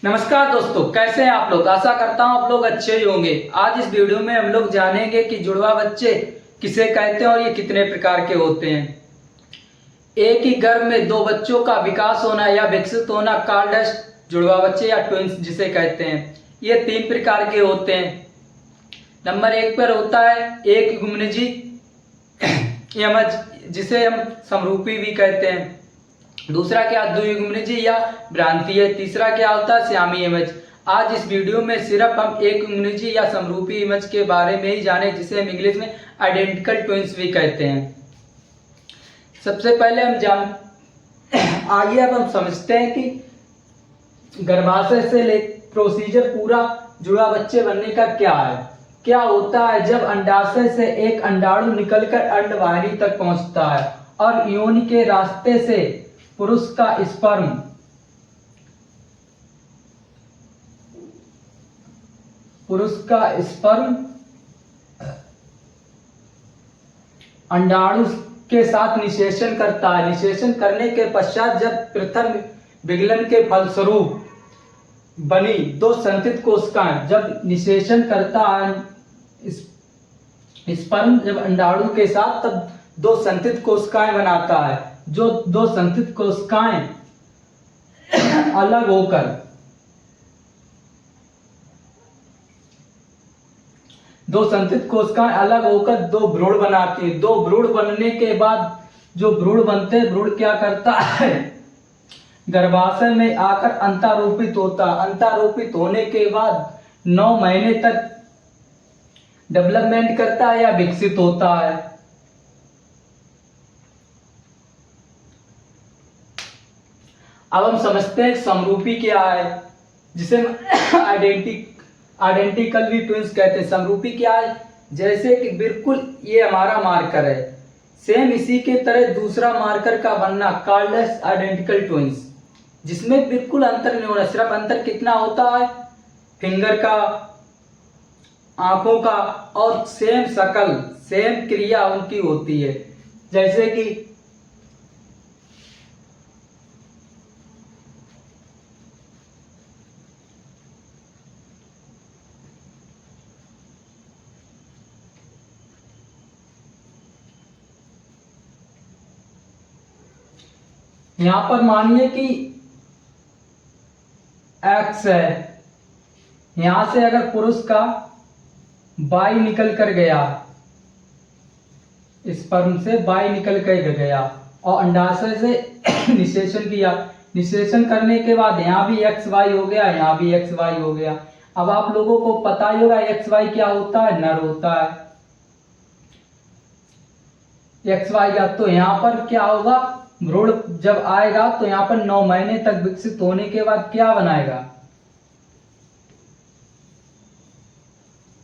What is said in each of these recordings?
नमस्कार दोस्तों, कैसे हैं आप लोग। आशा करता हूं आप लोग अच्छे ही होंगे। आज इस वीडियो में हम लोग जानेंगे कि जुड़वा बच्चे किसे कहते हैं और ये कितने प्रकार के होते हैं। एक ही गर्भ में दो बच्चों का विकास होना या विकसित होना कार्डस्ट जुड़वा बच्चे या ट्विंस जिसे कहते हैं। ये तीन प्रकार के होते हैं। नंबर एक पर होता है एक युग्मनजी यमज जिसे हम समरूपी भी कहते हैं। दूसरा क्या द्वियुग्मनजी या भ्रांति है। तीसरा क्या होता है श्यामी इमेज। आज इस वीडियो में सिर्फ हम एक युग्मनजी या समरूपी इमेज के बारे में ही जाने जिसे हम इंग्लिश में आइडेंटिकल ट्विंस भी कहते हैं। सबसे पहले आइए अब हम समझते हैं कि गर्भाशय से ले प्रोसीजर पूरा जुड़वा बच्चे बनने का क्या है। क्या होता है जब अंडाशय से एक अंडाणु निकलकर अंडवाहिनी तक पहुंचता है और योनि के रास्ते से पुरुष का स्पर्म अंडाणु के साथ निषेचन करता है। निषेचन करने के पश्चात जब प्रथम विगलन के फलस्वरूप बनी दो संतत कोशिकाएं जब निषेचन करता है स्पर्म जब अंडाणु के साथ तब दो संतत कोशिकाएं बनाता है। जो दो संतत कोशिकाएं अलग होकर दो भ्रूण बनाती हैं। दो भ्रूण बनने के बाद जो भ्रूण बनते हैं, भ्रूण क्या करता है गर्भाशय में आकर अंतारोपित होता है। अंतारोपित होने के बाद 9 महीने तक डेवलपमेंट करता है या विकसित होता है। अब हम समझते हैं समरूपी क्या है, जिसे हम आइडेंटिकल भी ट्विंस कहते हैं। समरूपी क्या है, जैसे कि बिल्कुल ये हमारा मार्कर है, सेम इसी के तरह दूसरा मार्कर का बनना कार्डलेस आइडेंटिकल ट्विंस, जिसमें बिल्कुल अंतर नहीं होना। सिर्फ अंतर कितना होता है फिंगर का, आंखों का, और सेम शकल सेम क्रिया उनकी होती है। जैसे कि यहां पर मानिए कि X है, यहां से अगर पुरुष का Y निकल कर गया, स्पर्म से Y निकल कर गया और अंडाशय से निषेचन किया। निषेचन करने के बाद यहाँ भी XY हो गया, यहाँ भी XY हो गया। अब आप लोगों को पता ही होगा XY क्या होता है, नर होता है XY का। तो यहाँ पर क्या होगा, भ्रूण जब आएगा तो यहाँ पर 9 महीने तक विकसित होने के बाद क्या बनाएगा,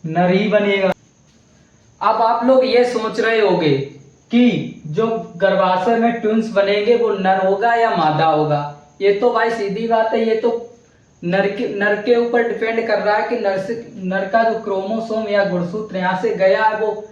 नर ही बनेगा। अब आप लोग ये सोच रहे होंगे कि जो गर्भाशय में ट्विंस बनेंगे वो नर होगा या मादा होगा। ये तो भाई सीधी बात है, ये तो नर के ऊपर डिपेंड कर रहा है कि नर का जो क्रोमोसोम या गुणसूत्र यहाँ से गया है वो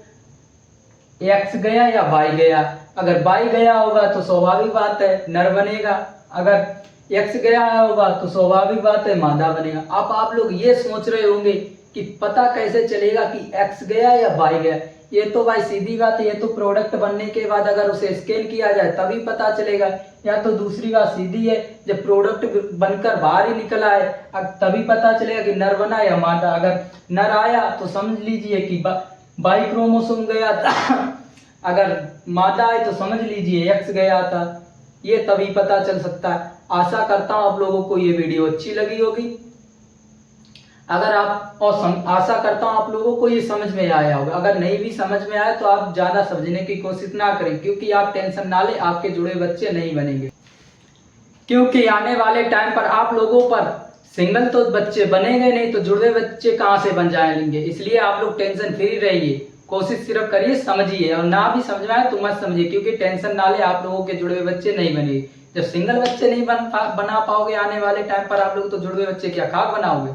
X गया या Y गया। अगर Y गया होगा तो स्वाभाविक बात है नर बनेगा, अगर X गया होगा तो स्वाभाविक बात है मादा बनेगा। अब आप लोग ये सोच रहे होंगे कि पता कैसे चलेगा कि X गया या Y गया। ये तो भाई सीधी बात है, ये तो प्रोडक्ट बनने के बाद अगर उसे स्कैन किया जाए तभी पता चलेगा। या तो दूसरी बात सीधी है, जब प्रोडक्ट बनकर बाहर ही निकला है तभी पता चलेगा कि नर बना या मादा। अगर नर आया तो समझ लीजिए कि Y क्रोमोसोम गया था, अगर मादा है तो समझ लीजिए X गया था। ये तभी पता चल सकता है। आशा करता हूं आप लोगों को ये वीडियो अच्छी लगी होगी। आशा करता हूं आप लोगों को ये समझ में आया होगा। अगर नहीं भी समझ में आया तो आप ज्यादा समझने की कोशिश ना करें, क्योंकि आप टेंशन ना लें, आपके जुड़े बच्चे नहीं बनेंगे। क्योंकि आने वाले टाइम पर आप लोगों पर सिंगल तो बच्चे बनेंगे नहीं तो जुड़वे बच्चे कहां से बन जाएंगे। इसलिए आप लोग टेंशन फ्री रहिए, कोशिश सिर्फ करिए, समझिए। और ना भी समझ में आए तो मत समझिए, क्योंकि टेंशन ना ले, आप लोगों के जुड़वे बच्चे नहीं बनेंगे। जब सिंगल बच्चे नहीं बना पाओगे आने वाले टाइम पर, आप लोग तो जुड़वे बच्चे क्या खाक बनाओगे।